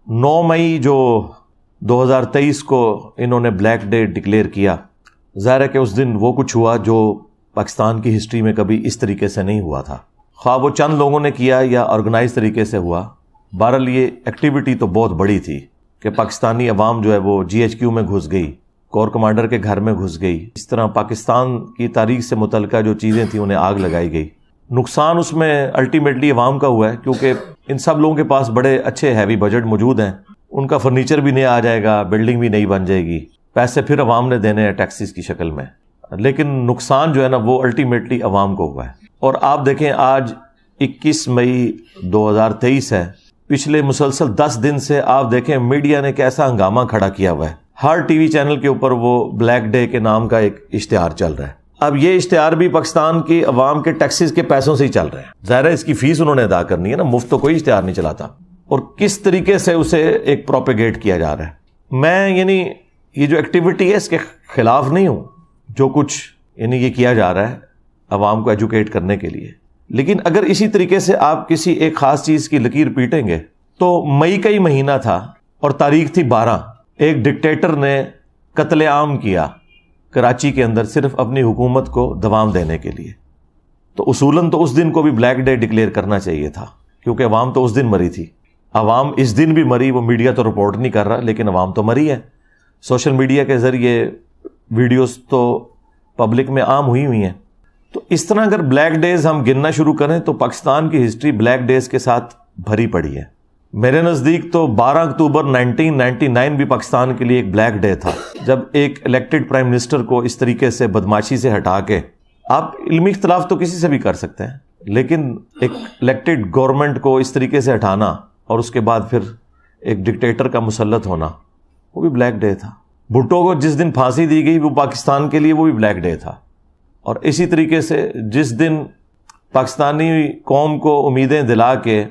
9 مئی جو 2023 کو انہوں نے بلیک ڈے ڈکلیئر کیا، ظاہر ہے کہ اس دن وہ کچھ ہوا جو پاکستان کی ہسٹری میں کبھی اس طریقے سے نہیں ہوا تھا، خواہ وہ چند لوگوں نے کیا یا آرگنائز طریقے سے ہوا۔ بہرحال یہ ایکٹیویٹی تو بہت بڑی تھی کہ پاکستانی عوام جو ہے وہ GHQ میں گھس گئی، کور کمانڈر کے گھر میں گھس گئی، اس طرح پاکستان کی تاریخ سے متعلقہ جو چیزیں تھیں انہیں آگ لگائی گئی۔ نقصان اس میں الٹیمیٹلی عوام کا ہوا ہے، کیونکہ ان سب لوگوں کے پاس بڑے اچھے ہیوی بجٹ موجود ہیں، ان کا فرنیچر بھی نیا آ جائے گا، بلڈنگ بھی نئی بن جائے گی، پیسے پھر عوام نے دینے ہیں ٹیکسز کی شکل میں، لیکن نقصان جو ہے نا وہ الٹیمیٹلی عوام کو ہوا ہے۔ اور آپ دیکھیں آج 21 مئی 2023 ہے، پچھلے مسلسل 10 دن سے آپ دیکھیں میڈیا نے کیسا ہنگامہ کھڑا کیا ہوا ہے، ہر ٹی وی چینل کے اوپر وہ بلیک ڈے کے نام کا ایک اشتہار چل رہا ہے۔ اب یہ اشتہار بھی پاکستان کی عوام کے ٹیکسز کے پیسوں سے ہی چل رہے ہیں، ظاہر ہے اس کی فیس انہوں نے ادا کرنی ہے نا، مفت تو کوئی اشتہار نہیں چلاتا، اور کس طریقے سے اسے ایک پروپیگیٹ کیا جا رہا ہے۔ میں یہ جو ایکٹیویٹی ہے اس کے خلاف نہیں ہوں، جو کچھ یہ کیا جا رہا ہے عوام کو ایجوکیٹ کرنے کے لیے، لیکن اگر اسی طریقے سے آپ کسی ایک خاص چیز کی لکیر پیٹیں گے تو مئی کا ہی مہینہ تھا اور تاریخ تھی 12، ایک ڈکٹیٹر نے قتل عام کیا کراچی کے اندر صرف اپنی حکومت کو دوام دینے کے لیے، تو اصولاً تو اس دن کو بھی بلیک ڈے ڈکلیئر کرنا چاہیے تھا، کیونکہ عوام تو اس دن مری تھی۔ عوام اس دن بھی مری، وہ میڈیا تو رپورٹ نہیں کر رہا، لیکن عوام تو مری ہے، سوشل میڈیا کے ذریعے ویڈیوز تو پبلک میں عام ہوئی ہیں۔ تو اس طرح اگر بلیک ڈیز ہم گننا شروع کریں تو پاکستان کی ہسٹری بلیک ڈیز کے ساتھ بھری پڑی ہے۔ میرے نزدیک تو 12 اکتوبر 1999 بھی پاکستان کے لیے ایک بلیک ڈے تھا، جب ایک الیکٹڈ پرائم منسٹر کو اس طریقے سے بدماشی سے ہٹا کے، آپ علمی اختلاف تو کسی سے بھی کر سکتے ہیں، لیکن ایک الیکٹڈ گورنمنٹ کو اس طریقے سے ہٹانا اور اس کے بعد پھر ایک ڈکٹیٹر کا مسلط ہونا، وہ بھی بلیک ڈے تھا۔ بھٹو کو جس دن پھانسی دی گئی وہ پاکستان کے لیے وہ بھی بلیک ڈے تھا، اور اسی طریقے سے جس دن پاکستانی قوم کو امیدیں دلا کے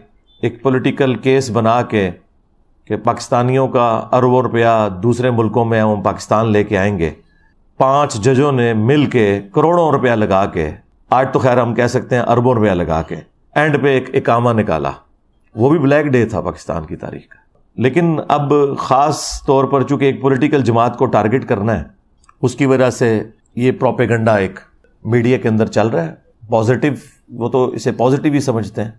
ایک پولیٹیکل کیس بنا کے کہ پاکستانیوں کا اربوں روپیہ دوسرے ملکوں میں ہم پاکستان لے کے آئیں گے، 5 ججوں نے مل کے کروڑوں روپیہ لگا کے، آج تو خیر ہم کہہ سکتے ہیں اربوں روپیہ لگا کے اینڈ پہ ایک اقامہ نکالا، وہ بھی بلیک ڈے تھا پاکستان کی تاریخ کا۔ لیکن اب خاص طور پر چونکہ ایک پولیٹیکل جماعت کو ٹارگٹ کرنا ہے، اس کی وجہ سے یہ پروپیگنڈا ایک میڈیا کے اندر چل رہا ہے، پازیٹیو، وہ تو اسے پازیٹیو ہی سمجھتے ہیں۔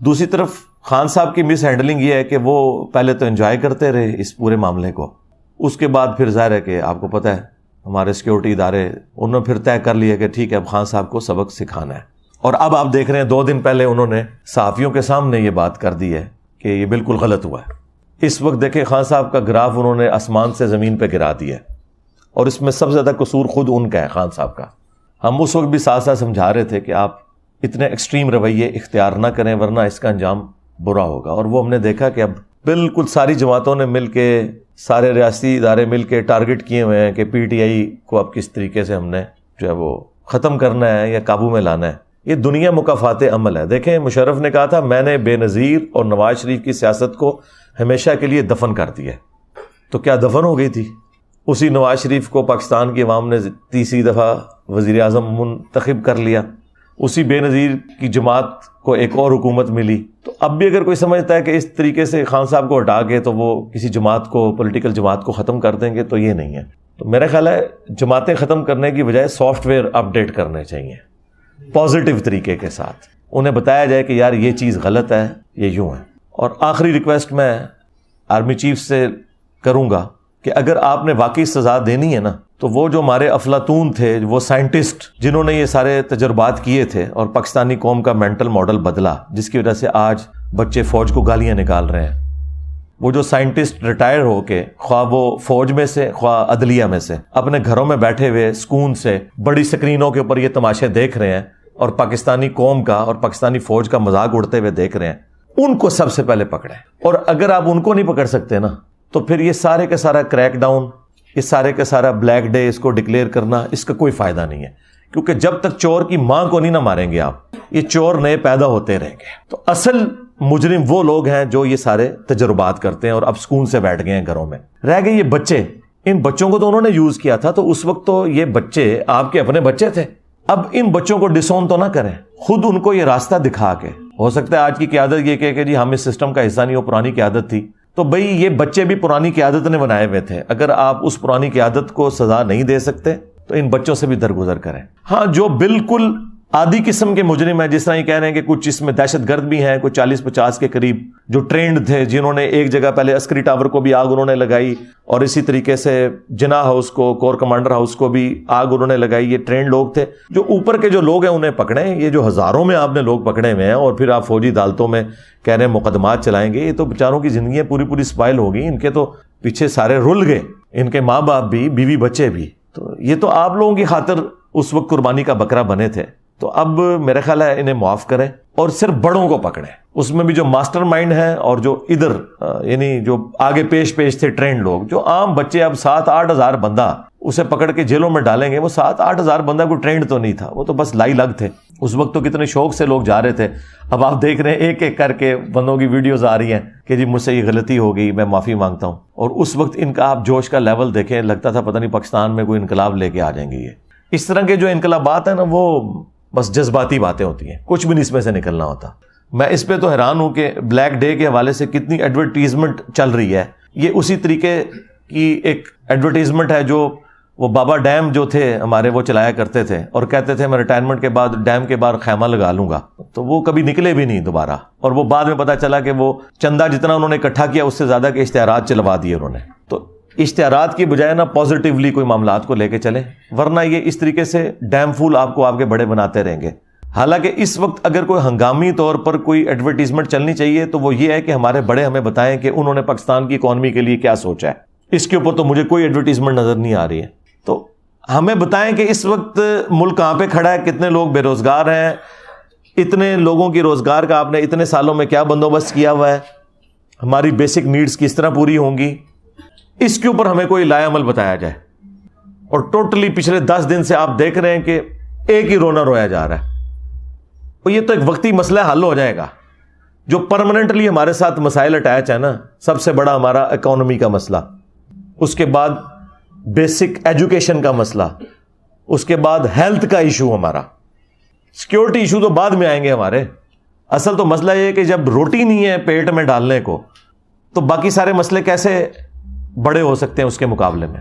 دوسری طرف خان صاحب کی مس ہینڈلنگ یہ ہے کہ وہ پہلے تو انجوائے کرتے رہے اس پورے معاملے کو، اس کے بعد پھر ظاہر ہے کہ آپ کو پتہ ہے ہمارے سیکیورٹی ادارے انہوں نے پھر طے کر لیا کہ ٹھیک ہے اب خان صاحب کو سبق سکھانا ہے، اور اب آپ دیکھ رہے ہیں 2 دن پہلے انہوں نے صحافیوں کے سامنے یہ بات کر دی ہے کہ یہ بالکل غلط ہوا ہے۔ اس وقت دیکھیں خان صاحب کا گراف انہوں نے آسمان سے زمین پہ گرا دیا ہے، اور اس میں سب سے زیادہ قصور خود ان کا ہے، خان صاحب کا۔ ہم اس وقت بھی ساتھ ساتھ سمجھا رہے تھے کہ آپ اتنے ایکسٹریم رویے اختیار نہ کریں ورنہ اس کا انجام برا ہوگا، اور وہ ہم نے دیکھا کہ اب بالکل ساری جماعتوں نے مل کے، سارے ریاستی ادارے مل کے ٹارگٹ کیے ہوئے ہیں کہ PTI کو اب کس طریقے سے ہم نے جو ہے وہ ختم کرنا ہے یا قابو میں لانا ہے۔ یہ دنیا مکافات عمل ہے۔ دیکھیں مشرف نے کہا تھا میں نے بے نظیر اور نواز شریف کی سیاست کو ہمیشہ کے لیے دفن کر دیا، تو کیا دفن ہو گئی تھی؟ اسی نواز شریف کو پاکستان کی عوام نے 30 دفعہ وزیر اعظم منتخب کر لیا، اسی بے نظیر کی جماعت کو ایک اور حکومت ملی۔ تو اب بھی اگر کوئی سمجھتا ہے کہ اس طریقے سے خان صاحب کو ہٹا کے تو وہ کسی جماعت کو، پولیٹیکل جماعت کو ختم کر دیں گے، تو یہ نہیں ہے۔ تو میرا خیال ہے جماعتیں ختم کرنے کی بجائے سافٹ ویئر اپڈیٹ کرنے چاہیے پازیٹیو طریقے کے ساتھ، انہیں بتایا جائے کہ یار یہ چیز غلط ہے، یہ یوں ہے۔ اور آخری ریکویسٹ میں آرمی چیف سے کروں گا کہ اگر آپ نے واقعی سزا دینی ہے نا، تو وہ جو ہمارے افلاطون تھے، وہ سائنٹسٹ جنہوں نے یہ سارے تجربات کیے تھے اور پاکستانی قوم کا مینٹل ماڈل بدلا، جس کی وجہ سے آج بچے فوج کو گالیاں نکال رہے ہیں، وہ جو سائنٹسٹ ریٹائر ہو کے، خواہ وہ فوج میں سے خواہ عدلیہ میں سے، اپنے گھروں میں بیٹھے ہوئے سکون سے بڑی سکرینوں کے اوپر یہ تماشے دیکھ رہے ہیں اور پاکستانی قوم کا اور پاکستانی فوج کا مذاق اڑتے ہوئے دیکھ رہے ہیں، ان کو سب سے پہلے پکڑیں۔ اور اگر آپ ان کو نہیں پکڑ سکتے نا، تو پھر یہ سارے کا سارا کریک ڈاؤن، یہ سارے کا سارا بلیک ڈے اس کو ڈکلیئر کرنا، اس کا کوئی فائدہ نہیں ہے، کیونکہ جب تک چور کی ماں کو نہیں نہ ماریں گے آپ، یہ چور نئے پیدا ہوتے رہیں گے۔ تو اصل مجرم وہ لوگ ہیں جو یہ سارے تجربات کرتے ہیں اور اب سکون سے بیٹھ گئے ہیں گھروں میں۔ رہ گئے یہ بچے، ان بچوں کو تو انہوں نے یوز کیا تھا، تو اس وقت تو یہ بچے آپ کے اپنے بچے تھے۔ اب ان بچوں کو ڈسون تو نہ کریں، خود ان کو یہ راستہ دکھا کے۔ ہو سکتا ہے آج کی قیادت یہ کہے کہ جی ہم اس سسٹم کا حصہ نہیں، ہو پرانی قیادت تھی، تو بھئی یہ بچے بھی پرانی قیادت نے بنائے ہوئے تھے، اگر آپ اس پرانی قیادت کو سزا نہیں دے سکتے تو ان بچوں سے بھی درگزر کریں۔ ہاں جو بالکل آدھی قسم کے مجرم ہیں، جس طرح یہ کہہ رہے ہیں کہ کچھ اس میں دہشت گرد بھی ہیں، کچھ 40-50 کے قریب جو ٹرینڈ تھے، جنہوں نے ایک جگہ پہلے عسکری ٹاور کو بھی آگ انہوں نے لگائی، اور اسی طریقے سے جناح ہاؤس کو، کور کمانڈر ہاؤس کو بھی آگ انہوں نے لگائی، یہ ٹرینڈ لوگ تھے۔ جو اوپر کے جو لوگ ہیں انہیں پکڑیں، یہ جو ہزاروں میں آپ نے لوگ پکڑے ہوئے ہیں اور پھر آپ فوجی عدالتوں میں کہہ رہے ہیں مقدمات چلائیں گے، یہ تو بیچاروں کی زندگیاں پوری اسپائل ہو گئی، ان کے تو پیچھے سارے رل گئے، ان کے ماں باپ بھی، بیوی بچے بھی۔ تو یہ تو آپ لوگوں کی خاطر اس وقت قربانی کا بکرا بنے تھے، تو اب میرا خیال ہے انہیں معاف کریں اور صرف بڑوں کو پکڑیں، اس میں بھی جو ماسٹر مائنڈ ہیں اور جو ادھر یعنی جو آگے پیش تھے ٹرینڈ لوگ، جو عام بچے اب 7-8 ہزار بندہ اسے پکڑ کے جیلوں میں ڈالیں گے، وہ 7-8 ہزار بندہ کوئی ٹرینڈ تو نہیں تھا، وہ تو بس لائی لگ تھے۔ اس وقت تو کتنے شوق سے لوگ جا رہے تھے، اب آپ دیکھ رہے ہیں ایک ایک کر کے بندوں کی ویڈیوز آ رہی ہیں کہ جی مجھ سے یہ غلطی ہو گئی، میں معافی مانگتا ہوں۔ اور اس وقت ان کا آپ جوش کا لیول دیکھیں، لگتا تھا پتہ نہیں پاکستان میں کوئی انقلاب لے کے آ جائیں گے یہ۔ اس طرح کے جو انقلابات ہیں نا، وہ بس جذباتی باتیں ہوتی ہیں، کچھ بھی نہیں اس میں سے نکلنا ہوتا۔ میں اس پہ تو حیران ہوں کہ بلیک ڈے کے حوالے سے کتنی ایڈورٹیزمنٹ چل رہی ہے۔ یہ اسی طریقے کی ایک ایڈورٹیزمنٹ ہے جو وہ بابا ڈیم جو تھے ہمارے، وہ چلایا کرتے تھے اور کہتے تھے میں ریٹائرمنٹ کے بعد ڈیم کے باہر خیمہ لگا لوں گا، تو وہ کبھی نکلے بھی نہیں دوبارہ، اور وہ بعد میں پتا چلا کہ وہ چندہ جتنا انہوں نے اکٹھا کیا اس سے زیادہ کے اشتہارات چلوا دیے انہوں نے۔ تو اشتہارات کی بجائے نا پازیٹیولی کوئی معاملات کو لے کے چلیں، ورنہ یہ اس طریقے سے ڈیم فول آپ کو آپ کے بڑے بناتے رہیں گے۔ حالانکہ اس وقت اگر کوئی ہنگامی طور پر کوئی ایڈورٹیزمنٹ چلنی چاہیے تو وہ یہ ہے کہ ہمارے بڑے ہمیں بتائیں کہ انہوں نے پاکستان کی اکانومی کے لیے کیا سوچا ہے۔ اس کے اوپر تو مجھے کوئی ایڈورٹیزمنٹ نظر نہیں آ رہی ہے۔ تو ہمیں بتائیں کہ اس وقت ملک کہاں پہ کھڑا ہے، کتنے لوگ بے روزگار ہیں، اتنے لوگوں کی روزگار کا آپ نے اتنے سالوں میں کیا بندوبست کیا ہوا ہے، ہماری بیسک نیڈز کس طرح پوری ہوں گی، اس کے اوپر ہمیں کوئی لائے عمل بتایا جائے۔ اور ٹوٹلی پچھلے 10 دن سے آپ دیکھ رہے ہیں کہ ایک ہی رونا رویا جا رہا ہے، اور یہ تو ایک وقتی مسئلہ حل ہو جائے گا۔ جو پرماننٹلی ہمارے ساتھ مسائل اٹیچ ہے نا، سب سے بڑا ہمارا اکانومی کا مسئلہ، اس کے بعد بیسک ایجوکیشن کا مسئلہ، اس کے بعد ہیلتھ کا ایشو، ہمارا سیکیورٹی ایشو تو بعد میں آئیں گے ہمارے۔ اصل تو مسئلہ یہ ہے کہ جب روٹی نہیں ہے پیٹ میں ڈالنے کو تو باقی سارے مسئلے کیسے بڑے ہو سکتے ہیں اس کے مقابلے میں۔